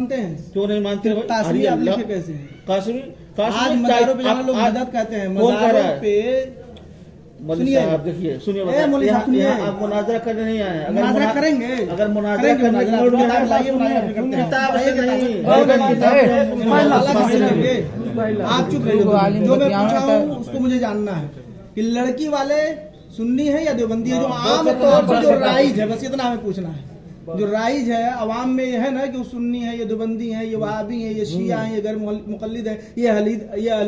मानते हैं? क्यों नहीं मानते भाई? काश्मीर आप लिखे कैसे हैं? काश्मीर आज मज़ारों पे जाना लोग बिदअत कहते हैं। मज़ारों पे सुनिए, आप देखिए, सुनिए, आप मुनाजरा करने नहीं आए। मुनाजरा करेंगे, अगर मुनाजरा करने की मूड में है, आप चुप रहिए। जो मैं पूछा हूँ उसको मुझे जानना है कि लड़की वाले सुन्नी है या देवबंदी है? जो आम तौर पर जो राइज है, बस इतना हमें पूछना है। जो राइज है अवाम में ये है ना कि सुन्नी है, ये देवबंदी है, ये वहाबी है, ये शिया है, ये गैर मुकल्लिद है, ये अहले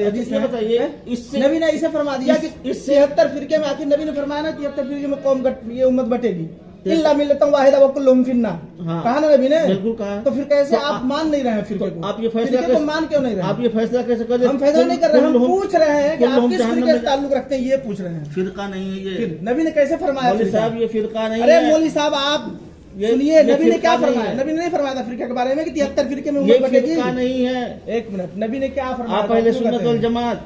हदीस है। बताइए, नबी ने इसे फरमा दिया कि इस 73 फिरके में, आखिर नबी ने फरमाया ना 73 फिरके में कौम ये उम्मत बटेगी, इल्ला मिल्लतन वाहिदा व कुल्लुहुम फिन्नार। कहा ना नबी ने? बिल्कुल कहा। तो फिर कैसे आप मान नहीं रहे हैं फिरके को? आप ये फैसला को मान क्यों नहीं रहे? आप ये फैसला कैसे कर? हम फैसला नहीं कर रहे, हम पूछ रहे हैं कि आप किस फिरके से ताल्लुक रखते हैं, ये पूछ रहे हैं। फिरका नहीं है ये। नबी ने कैसे फरमाया? मौलवी साहब, ये फिरका नहीं है। अरे मौलवी साहब आप सुनिए, नबी ने क्या फरमाया? नबी ने नहीं फरमाया था फिरके के बारे में कि 73 फिरके में उम्मत बटेगी? फिरका नहीं है। एक मिनट, नबी ने क्या फरमाया? आप अहले सुन्नत वल जमात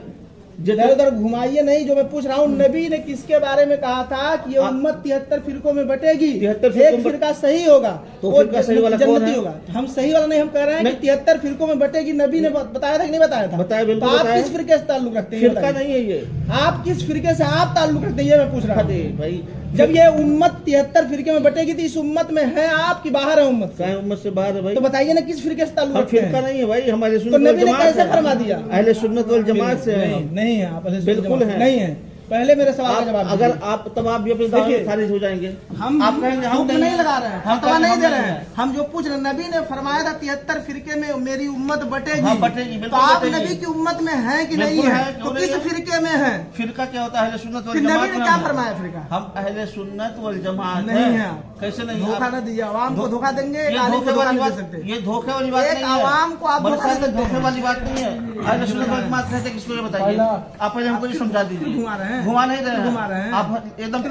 इधर उधर घुमाइए नहीं। जो मैं पूछ रहा हूँ, नबी ने किसके बारे में कहा था कि ये उम्मत 73 फिरकों में बटेगी? 73 एक फिरका सही होगा तो फिरका सही वाला कौन है? होगा। हम सही वाला नहीं, हम कह रहे हैं कि 73 फिरकों में बटेगी। नबी ने बताया था कि नहीं बताया था? बताया, बिल्कुल। आप किस फिरके से ताल्लुक रखते हैं? फिरका नहीं है ये। आप किस फिरके से आप ताल्लुक रखते हैं, ये मैं पूछ रहा हूँ भाई। जब ये उम्मत 73 फिरके में बटेगी तो इस उम्मत में है आप कि बाहर है उम्मत से? उम्मत से बाहर है भाई। तो बताइए ना किस फिरके से ताल्लुक रखते हैं? फिरका नहीं है भाई, हमारे तो नबी ने कैसे फरमा दिया? अहले सुन्नत वल जमात से नहीं है आप? बिल्कुल है, नहीं है। पहले मेरे सवाल का जवाब अगर आप तब आप भी अपने दावे में खारिज हो जाएंगे। हम आप कहेंगे हम नहीं लगा रहे हैं, फतवा नहीं दे रहे हैं। हम जो पूछ रहे हैं, नबी ने फरमाया था 73 फिरके में मेरी उम्मत बटेगी। बटेगी, तो आप नबी की उम्मत में है कि नहीं है? तो किस फिरके में है? फिरका क्या होता है? अहले सुन्नत वल जमात। जमात। नबी ने क्या फरमाया फिरका? हम अहले सुन्नत वल जमात नहीं है। कैसे नहीं? धोखा न दीजिए, आवाम को धोखा देंगे। ये धोखे वाली बात, ये धोखे वाली बात नहीं है। आवाम को आप धोखे वाली बात नहीं है। अहले सुन्नत वल जमात कहते हैं किसको? ये बताइए आप पहले हमको ये समझा दीजिए। घुमा रहे हैं, घुमा नहीं रहे हैं आप एकदम।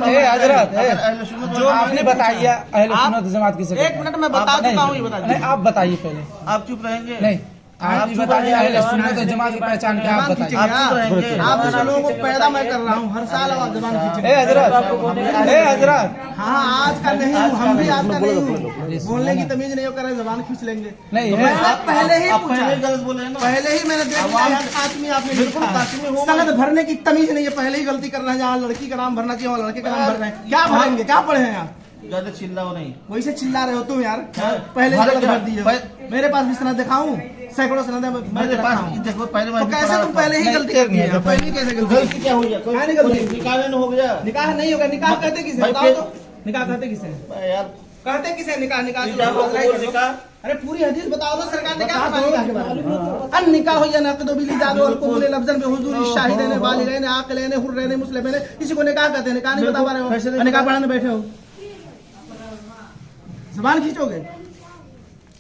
जो आपने बताइए अहले सुन्नत जमात किसे? एक मिनट में बता देता हूँ, ये बताइए। आप बताइए पहले। आप चुप रहेंगे? नहीं, आप बताइए अहले सुन्नत जमात की पहचान क्या? आप बताइए। आप लोगों को पैदा मैं कर रहा हूँ, हर साल आवाज जबान खींचेंगे। हज़रत हाँ, आज का नहीं हूँ, हम भी आपका नहीं हूँ। बोलने की तमीज नहीं हो कर जबान खींच लेंगे। नहीं, आप पहले ही पूछा, गलत बोले ना। पहले ही मैंने देखा काश्मी आपने बिल्कुल सनद भरने की तमीज नहीं है। पहले ही गलती कर रहे हैं। जहाँ लड़की का नाम भरना चाहिए वहाँ लड़के का नाम भर रहे हैं। क्या भरेंगे? क्या पढ़े हैं आप? ज्यादा चिल्लाओ नहीं। वैसे चिल्ला रहे हो तुम यार। पहले ही गलत भर दिए। मेरे पास भी सनद दिखाऊं, सैकड़ों सनद मेरे पास। देखो पहले तो कैसे तुम पहले ही गलती कर दिए? पहले कैसे गलती क्या हुई? निकाह नहीं हो गया? निकाह नहीं होगा। निकाह कहते किसे? बताओ तो। निकाह कहते किसे यार? कहते किसे निकाह? निकाह निकाह। अरे पूरी हदीस बताओ ना सरकार ने क्या निकाह के बारे में। अन निकाह हो या नक़दो बिल इजाज़ वल क़बूल लफ्ज़न बि हुज़ूर शाहिदैन बालिगैन आक़िलैन हुर्रैन मुस्लिमैन। इसी को निकाह कहते हैं। निकाह नहीं बता पा रहे हो? निकाह पढ़ाने बैठे हो, ज़बान खींचोगे।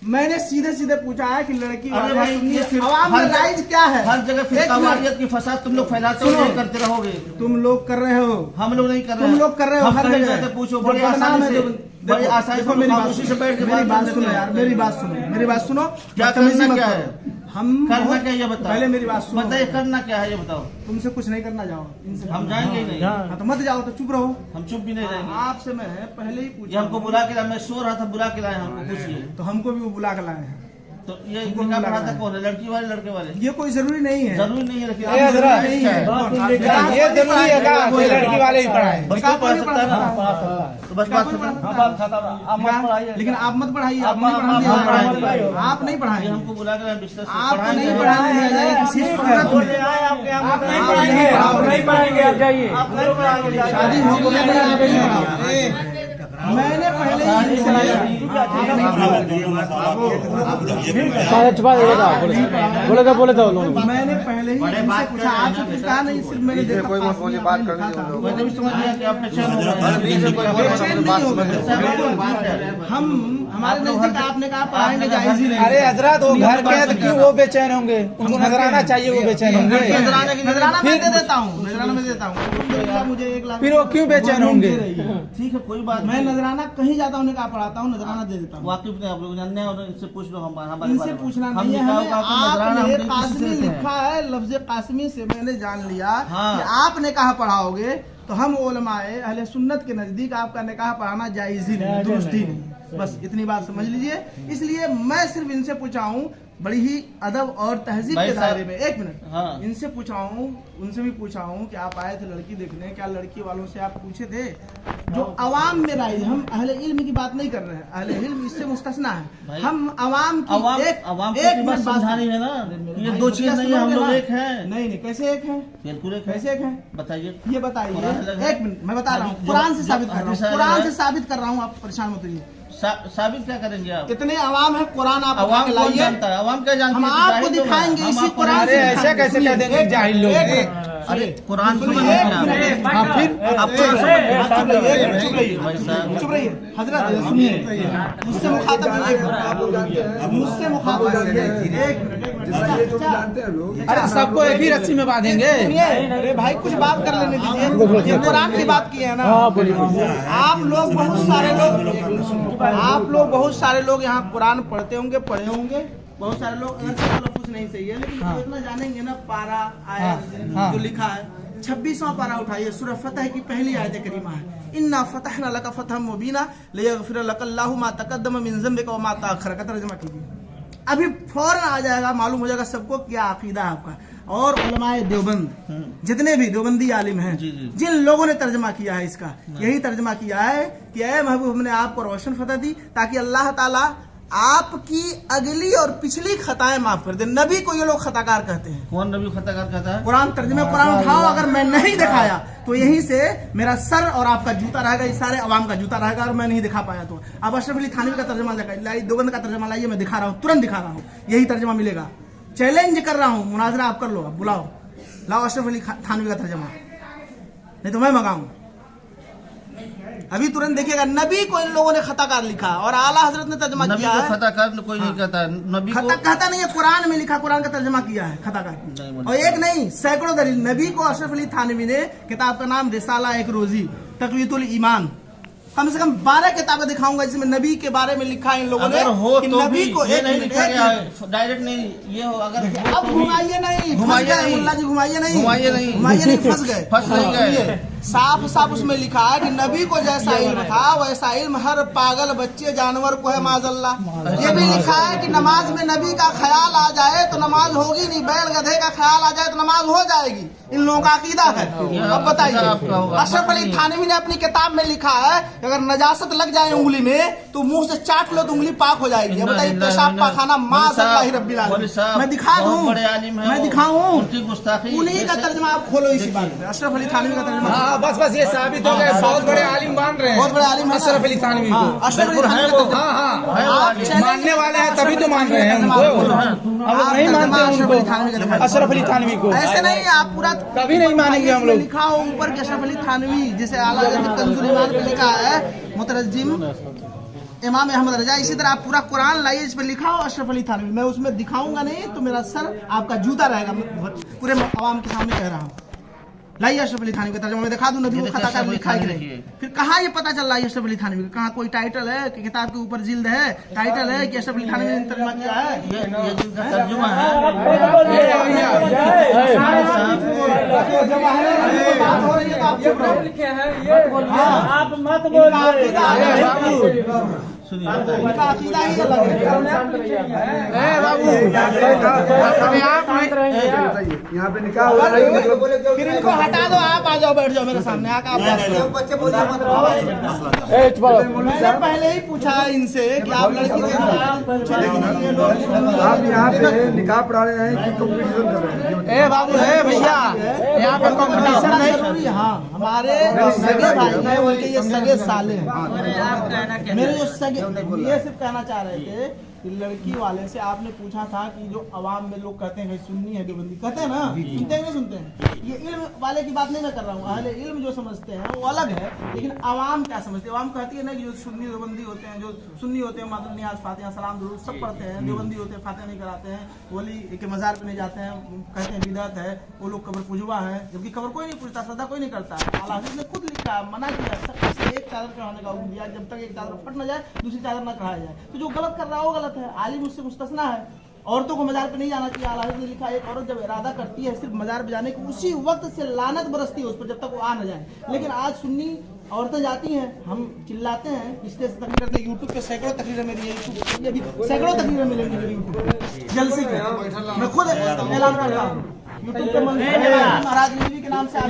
मैंने सीधे सीधे पूछा है कि लड़की आवाम में राइज क्या है? हर जगह फिरकावारियत की फसाद तुम लोग फैलाते हो, करते रहोगे। तुम लोग कर रहे हो, हम लोग नहीं कर रहे। तुम लोग कर रहे हो। हर जगह पूछो, बड़ी आसानी से, बड़ी आसानी से। मेरी से बैठ के मेरी बात सुनो यार, मेरी बात सुनो, मेरी बात सुनो। क्या करना क्या है? हम करना क्या ये बताओ। पहले मेरी बात सुनो। बताइए करना क्या है ये बताओ। तुमसे कुछ नहीं करना, जाओ इनसे। हम जाएंगे ही नहीं। हाँ, तो मत जाओ, तो चुप रहो। हम चुप भी नहीं रहेंगे। आपसे मैं पहले ही पूछा, हमको बुला के लाए। मैं सो रहा था, बुला के लाए हमको। पूछिए। तो हमको भी वो बुला के लाए हैं। तो ये निकाह पढ़ाता कौन है? लड़की वाले लड़के वाले? ये कोई जरूरी नहीं है। जरूरी नहीं है। लेकिन ये जरूरी है लड़की वाले ही पढ़ाए। निकाह पढ़ सकता है ना? तो बस बात खत्म। लेकिन आप मत पढ़ाइए। आप नहीं पढ़ाइए। आप नहीं पढ़ाइए। हमको बुला के बिस्तर आप नहीं पढ़ाने शादी हो गई। मैंने पहले बोले तो मैंने पहले ही इनसे पूछा, आपसे कुछ कहा नहीं। सिर्फ मैंने देखा हम हमारे नजदीक आपने कहा पढ़ाएंगे, जायज ही नहीं। अरे हजरत वो घर के हैं, क्यों वो बेचैन होंगे? उनको नजराना चाहिए, वो बेचैन होंगे। नजराना मैं दे देता हूँ, नजराना मैं देता हूँ। मुझे 1 लाख। फिर वो क्यों बेचैन होंगे? ठीक है, कोई बात। मैं नजराना कहीं जाता हूँ, निकाह पढ़ाता हूँ, नजराना दे देता हूँ। वाकिफ नहीं आप लोग जानते हैं, और इनसे पूछ लो। हम इनसे पूछना नहीं है हमें। आपने कासमी लिखा है, लफ्ज कासमी से मैंने जान लिया कि आप निकाह पढ़ाओगे। तो हम उलमाए अहले सुन्नत के नजदीक आपका निकाह पढ़ाना जायज ही नहीं, दुरुस्त ही नहीं। बस इतनी बात समझ लीजिए। इसलिए मैं सिर्फ इनसे पूछा हूँ बड़ी ही अदब और तहजीब के दायरे में, एक मिनट, हाँ। इनसे पूछा हूँ, उनसे भी पूछा हूँ कि आप आए थे लड़की देखने, क्या लड़की वालों से आप पूछे थे? जो अवाम में राय, हम अहले इल्म की बात नहीं कर रहे हैं, अहले इल्म इससे मुस्तस्ना है, हम अवाम की एक बात समझानी है ना, ये दो चीज नहीं है, हम लोग एक हैं। नहीं, कैसे एक हैं? बिल्कुल एक, कैसे एक हैं? बताइए, ये बताइए। एक मिनट, मैं बता रहा हूँ, कुरान से साबित कर रहा हूँ, कुरान से साबित कर रहा हूँ, आप परेशान मत होइए। साबित क्या करेंगे आप? कितने अवाम है, कुरान आप अवाम कौन जानता है? अवाम क्या जानती है? हम आपको दिखाएंगे इसी कुरान से। ऐसे कैसे कह देंगे जाहिल लोग? अरे कुरान फिर चुप रहिए हजरत, सुनिए, मुझसे मुखातब मुझसे मुखातब। अरे सबको एक ही रस्सी में बांधेंगे। अरे भाई कुछ बात कर लेने दीजिए, ये कुरान की बात की है ना। आप लोग बहुत सारे लोग यहाँ कुरान पढ़ते होंगे, पढ़े होंगे बहुत सारे लोग, अगर से तलफ़ुज़ नहीं सही है, लेकिन हाँ। इतना जानेंगे ना, पारा आयत हाँ। जो लिखा है, 26वां पारा उठाइए, सूरह फतह की पहली आयत करीमा है, इन्ना फतहना लका फतहम मुबीना लियग़फ़िर लकल्लाहु मा तक़द्दम मिन ज़म्बिका व मा तअख़्ख़र, का तर्जुमा कीजिए। अभी फौरन आ जाएगा, मालूम हो जाएगा सबको क्या अकीदा है आपका। और उलमाए देवबंद, जितने भी देवबंदी आलिम हैं, जिन लोगों ने तर्जमा किया है इसका, यही तर्जमा किया है कि ऐ महबूब, हमने आपको रोशन फतह दी ताकि अल्लाह ताला आपकी अगली और पिछली खताएं माफ कर दे। नबी को ये लोग खताकार कहते हैं। कौन नबी खताकार कहता है? कुरान तर्जुमे कुरान उठाओ, अगर मैं नहीं दिखाया तो यहीं से मेरा सर और आपका जूता रहेगा, इस सारे अवाम का जूता रहेगा, और मैं नहीं दिखा पाया तो अब अशरफ अली थानवी का तर्जुमा लाइए, देवबंद का तर्जुमा लाइए, मैं दिखा रहा हूँ, तुरंत दिखा रहा हूँ, यही तर्जुमा मिलेगा। चैलेंज कर रहा हूँ, मुनाजरा आप कर लो, अब बुलाओ, लाओ अशरफ अली थानवी का तर्जुमा, नहीं तो मैं मंगाऊं। अभी तुरंत देखिएगा, नबी को इन लोगों ने खताकार लिखा और आला हजरत ने तर्जुमा किया है। खताकार कोई नहीं कहता है, नबी को कहता नहीं है, कुरान में लिखा, कुरान का तर्जुमा किया है खताकार। और एक नहीं, सैकड़ों दलील। नबी को अशरफ अली थानवी ने, किताब का नाम रिसाला एक रोजी तक़वीयतुल ईमान, कम से कम 12 किताबें दिखाऊंगा जिसमें नबी के बारे में लिखा है इन लोगों ने। हो कि तो नबी को ये नहीं लिखा गया है, डायरेक्ट नहीं, ये हो अगर अब घुमाइए नहीं, घुमाइए नहीं, मुल्ला जी घुमाइए नहीं, फंस गए, फंस नहीं गए। साफ साफ उसमें लिखा है कि नबी को जैसा इल्म था वैसा इल्म हर पागल बच्चे जानवर को है, माज़अल्लाह। ये भी लिखा है कि नमाज में नबी का ख्याल आ जाए तो नमाज होगी नहीं, बैल गधे का ख्याल आ जाए तो नमाज हो जाएगी। इन लोगों का अकीदा है। अब बताइए, अशरफ अली थानवी ने अपनी किताब में लिखा है कि अगर नजासत लग जाए उंगली में तो मुंह से चाट लो तो उंगली पाक हो जाएगी। अब बताइए, पेशाब पाखाना माज़अल्लाह रब्बिल आलमीन। मैं दिखा दूं, मैं दिखाऊं, उन्हीं का तर्जुमा आप खोलो इसी बात पे, अशरफ अली थानवी का तर्जुमा। बस ये साबित हो गया, बहुत बड़े आलिम मान रहे हैं, बहुत बड़े आलिम अशरफ अली थानवी को। अशरफ अली थानवी को हाँ, मानने वाले हैं तभी तो मान रहे हैं उनको, अब नहीं मानते उनको, अशरफ अली थानवी को। ऐसे नहीं, आप पूरा कभी नहीं मानेंगे हम लोग। लिखा हो ऊपर कि अशरफ अली थानवी, जैसे आला हज़रत कंजुल ईमान पे लिखा है मुतरज्जिम इमाम अहमद रजा, इसी तरह आप पूरा कुरान लाइए, इस पे लिखा हो अशरफ अली थानवी। मैं उसमें दिखाऊंगा नहीं तो मेरा सर आपका जूता रहेगा, पूरे आवाम के सामने कह रहा हूँ। लाइए अशरफ अली थानवी का तर्जुमा, मैं दिखा दूं नबी को खताकार लिखा है कि नहीं। फिर कहाँ ये पता चल रहा है अशरफ अली थानवी का? कहाँ कोई टाइटल है कि किताब के ऊपर जिल्द है, टाइटल है कि अशरफ अली थानवी ने तर्जुमा किया है? ये जिनका तर्जुमा है, आप मत बोलिए, उनका अकीदा ही अलग है। बाबू यहाँ पे निकाह हो रहा है, फिर इनको हटा दो, आप आ जाओ, बैठ जाओ मेरे सामने आकर। मैंने पहले ही पूछा इनसे कि आप लड़की आप यहाँ पे निकाह पढ़ा रहे हैं कि कंपटीशन कर रहे हैं? बाबू है भैया, यहाँ पे कंपटीशन नहीं। हाँ, हमारे सगे भाई हैं, उनके ये सगे साले हैं। मेरे जो सगे, ये सिर्फ कहना चाह रहे थे कि लड़की वाले से आपने पूछा था कि जो अवाम में लोग कहते हैं कि सुन्नी है देवबंदी, कहते हैं ना, सुनते हैं नहीं सुनते हैं? ये इल्म वाले की बात नहीं मैं कर रहा हूँ, अहले इल्म जो समझते हैं वो अलग है, लेकिन अवाम क्या समझते हैं? अवाम कहती है ना कि जो सुन्नी देवबंदी होते हैं, जो सुन्नी होते हैं मातम नियाज फातिहा सलाम दुरूद सब पढ़ते हैं, देवबंदी होते हैं फातिहा नहीं कराते हैं, वली के मज़ार पे नहीं जाते हैं, कहते हैं बिदअत है, वो लोग कब्र पुजवा है, जबकि कब्र कोई नहीं पूछता, सदा कोई नहीं करता है। आला हज़रत ने खुद लिखा, मना किया सबसे एक चादर चढ़ाने का हुक्म दिया, जब तक एक चादर फट न जाए दूसरी चादर न चढ़ाया जाए। तो जो गलत कर रहा है वो गलत है, आलिम उससे मुस्तस्ना है। औरतों को मजार पे नहीं जाना चाहिए। आला हज़रत ने लिखा, एक औरत जब इरादा करती है सिर्फ मजार पे जाने की, उसी वक्त से लानत बरसती है उस पर जब तक वो आ न जाए। लेकिन आज सुन्नी औरतें जाती हैं, हम चिल्लाते हैं, स्टेज से तकरीर करते हैं, यूट्यूब पे सैकड़ों तकरीरें मेरी है, ये भी सैकड़ों तकरीरें मिलेंगी मेरी यूट्यूब पे जलसे के। मैं खुद ऐलान करता हूँ यूट्यूब पे महाराज नबी के नाम से आप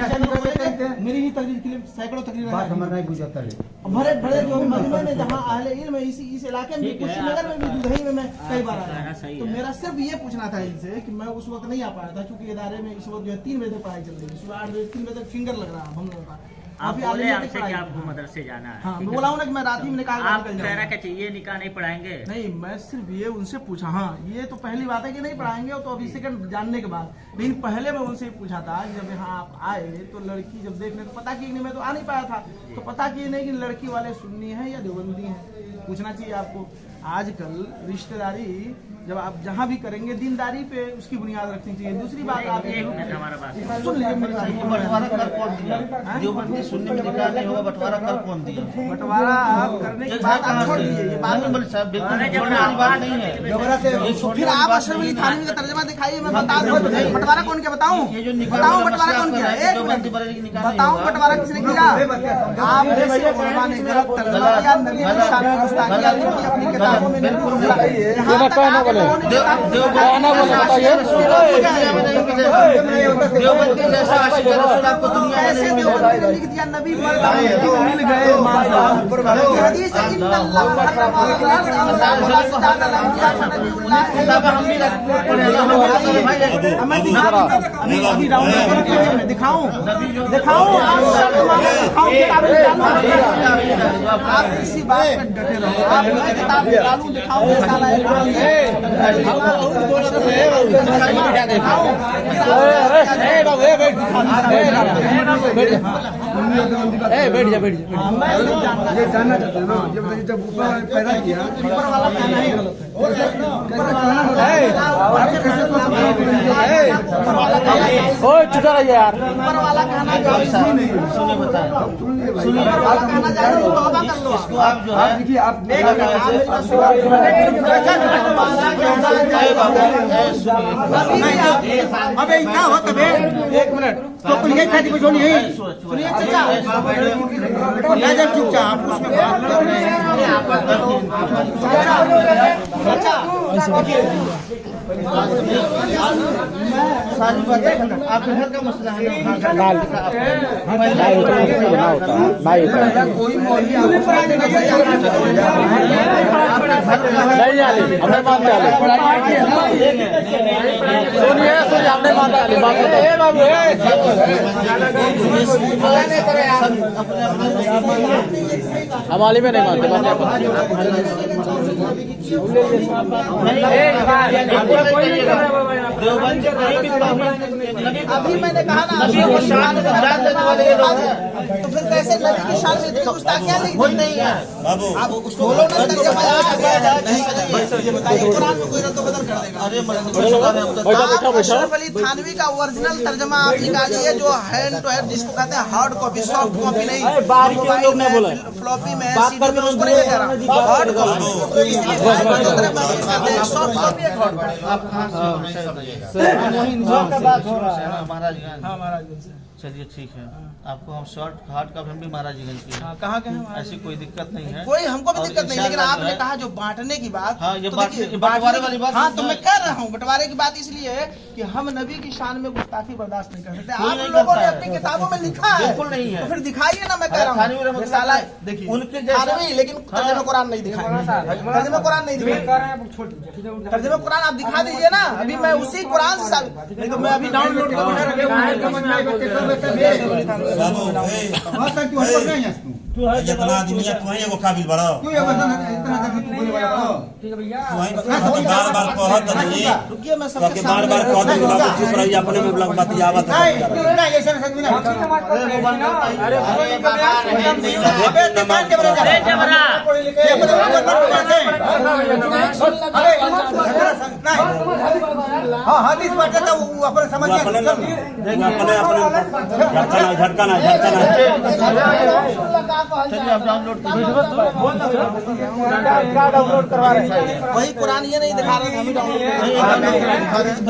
मेरी ही तकरीर के लिए सैकड़ों तकरीरें भरे भरे जो मजमे में जहाँ अहले इल्म इस इलाके में कुशीनगर में भी दुधई में मैं कई बार आया। तो मेरा सिर्फ ये पूछना था इनसे कि मैं उस वक्त नहीं आ पाया था क्योंकि इदारे में इस वक्त जो है 3 बजे तक पढ़ाई चल रही है, सुबह 8 बजे 3 बजे तक फिंगर लग रहा है हम लोगों का। आप बोले आपसे कि आपको मदरसे जाना है। हाँ, बोला हूँ ना कि मैं रात ही में निकाल आप कह रहा चाहिए निकाह नहीं पढ़ाएंगे। नहीं, मैं सिर्फ ये उनसे पूछा। हाँ, ये तो पहली बात है कि नहीं पढ़ाएंगे, तो अभी सेकंड जानने के बाद। लेकिन पहले मैं उनसे पूछा था कि जब यहाँ आप आए तो लड़की जब देखने तो पता की नहीं, मैं तो आ नहीं पाया था, तो पता की नहीं कि लड़की वाले सुन्नी है या देवबंदी है। पूछना चाहिए आपको। आजकल रिश्तेदारी जब आप जहाँ भी करेंगे दीनदारी पे उसकी बुनियाद रखनी चाहिए। दूसरी बात आप हमारा बात सुन लीजिए मेरी बात। बंटवारा कर कौन दिया? देवबंदी सुन्नी में निकाह नहीं होगा, बंटवारा कर कौन दिया? बंटवारा आप करने की बात आप छोड़ दीजिए, ये बात बिल्कुल साहब, बिल्कुल छोड़ने वाली बात नहीं है। फिर आप अशरफ अली थानवी का तर्जमा दिखाइए, मैं बता दूं बंटवारा कौन किया बताऊं? ये जो निकाह बताऊं बंटवारा कौन किया? एक मिनट बताऊं बंटवारा किसने किया? आप जैसे उलमा ने गलत तर्जमा किया, नबी की शान में गुस्ताखी की अपनी किताबों में देवबंदी जैसा आशिक रसूल आपको दुनिया में नहीं मिलेगा। लिख दिया नबी मिल गए हदीस इन्नल्लाह दिखाऊं आप इसी बात पर डटे रहो। आप किताब निकालूं दिखाऊं बैठ जा ये जानना चाहते हैं ना, जब ऊपर पैदा किया ऊपर वाला कहना ही गलत ओए चुप रह यार। ऊपर वाला कहना सुनिए बताएं, ऊपर वाला कहना जाए तो तौबा कर लो। इसको आप जो है देखिए आप अबे क्या हो तबे एक मिनट तो कुल ये खाती कुछ नहीं है। सुनिए चाचा जब चुपचाप उसमें बात कर रहे हैं। सारी बातें आपके घर का मसला है कोई मौलवी हमारे में नहीं मानते अभी मैंने कहा ना अभी वो शान देने वाले ये लोग हैं, तो फिर कैसे नबी की शान में इतनी गुस्ताखियां लिख दी नहीं है बाबू? आप उसको बोलो ना तर्जुमा कुरान में कोई रद्द बदल कर देगा। अशरफ अली थानवी का ओरिजिनल तर्जुमा आप निकालिए जो हैंड टू हैंड जिसको कहते हैं हार्ड कॉपी, सॉफ्ट कॉपी नहीं, मोबाइल में फ्लॉपी में सीडी में उसको नहीं कह रहा, हार्ड कॉपी। सॉफ्ट कॉपी है हार्ड कॉपी। आप कहाँ से महाराजगंज? चलिए ठीक है, आपको हम शॉर्ट हार्ड का हम भी महाराजगंज की है। कहाँ के हैं? ऐसी कोई दिक्कत नहीं है, कोई हमको भी दिक्कत नहीं, लेकिन आपने कहा जो बांटने की बात, हाँ, ये तो बांटने- देखिए, बंटवारे वाली बात हाँ, नहीं तो है। मैं कह रहा हूँ बंटवारे की बात इसलिए है कि हम नबी की शान में गुस्ताखी बर्दाश्त नहीं कर सकते। कोई आप नहीं लोगों ने करता है। अपनी किताबों में लिखा है, बिल्कुल नहीं है। तो फिर दिखाइए ना। मैं कह रहा थानवी हूँ रहमतुल्लाह रिसाला देखिए उनके जैसा- थानवी, लेकिन तर्जुमा कुरान नहीं दिखाएंगे, तर्जुमा कुरान नहीं दिखाएंगे, तर्जुमा कुरान आप दिखा दीजिए ना। अभी मैं उसी कुरान से साबित, नहीं तो मैं अभी डाउनलोड जितना आदमी है तुम्हें एगो काबिल बड़ा बार बार कहत नहीं रुकिए, मैं तो सबके के बार बार कहत नहीं बाबू चुप रही अपने में ब्लॉग बतियावत है अपने झटका ना चलिए आप डाउनलोड वही कुरान ये नहीं दिखा रहे थे, हम ही डाउनलोड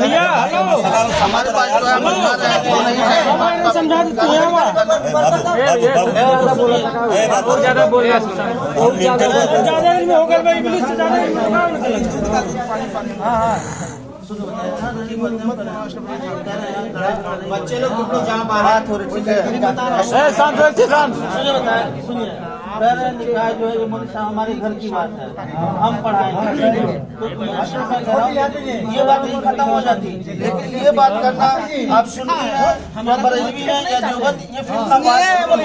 भैया हमारे पास जो है वो नहीं है। समझा दे तू है वहाँ बहुत ज्यादा बोल रहा है ज्यादा इनमें होकर भाई इंग्लिश से ज्यादा बच्चे लोग तुम लोग जहाँ बाहर हो रही ठीक है सुनिए मेरा निकाह जो है ये मोदी साहब हमारे घर की बात है, हम पढ़ाएंगे तो अशरफ भाई कह रहा हूं, ये बात नहीं खत्म हो जाती, लेकिन ये बात करना आप सुनिए या बरेलवी है या देवबंद ये फिर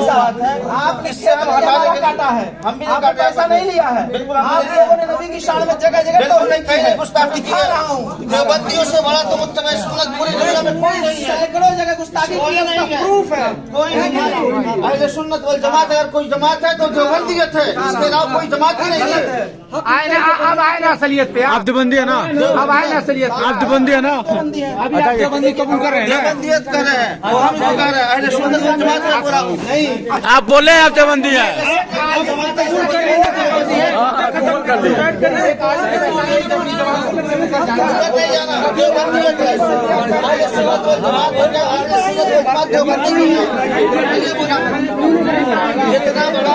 बात है। आप इससे हम हटा काटा है, हम भी पैसा नहीं लिया है। बिल्कुल आप लोगों ने नबी की शान में जगह जगह तो नहीं की है, गुस्ताखी की रहा हूँ। देवबंदियों से बड़ा तो मुत्तबा सुन्नत पूरी दुनिया में कोई नहीं है। सैकड़ों जगह गुस्ताखी की है, प्रूफ है कोई नहीं है। अहले सुन्नत वल जमात अगर कोई जमात है तो देवबंदियत है, इसके अलावा कोई जमात ही नहीं है। अब आए ना असलियत पे आप देवबंदी है ना, अब आए ना असलियत आप देवबंदी है ना, अभी आप देवबंदी कबूल कर रहे हैं ना, देवबंदियत कर रहे हैं और हम जो कर रहे हैं अहले सुन्नत वल जमात में पूरा नहीं। आप बोले आप देवबंदी है देवबंदियत है, अहले सुन्नत वल जमात हो गया, अहले सुन्नत वल जमात देवबंदी नहीं है। इतना बड़ा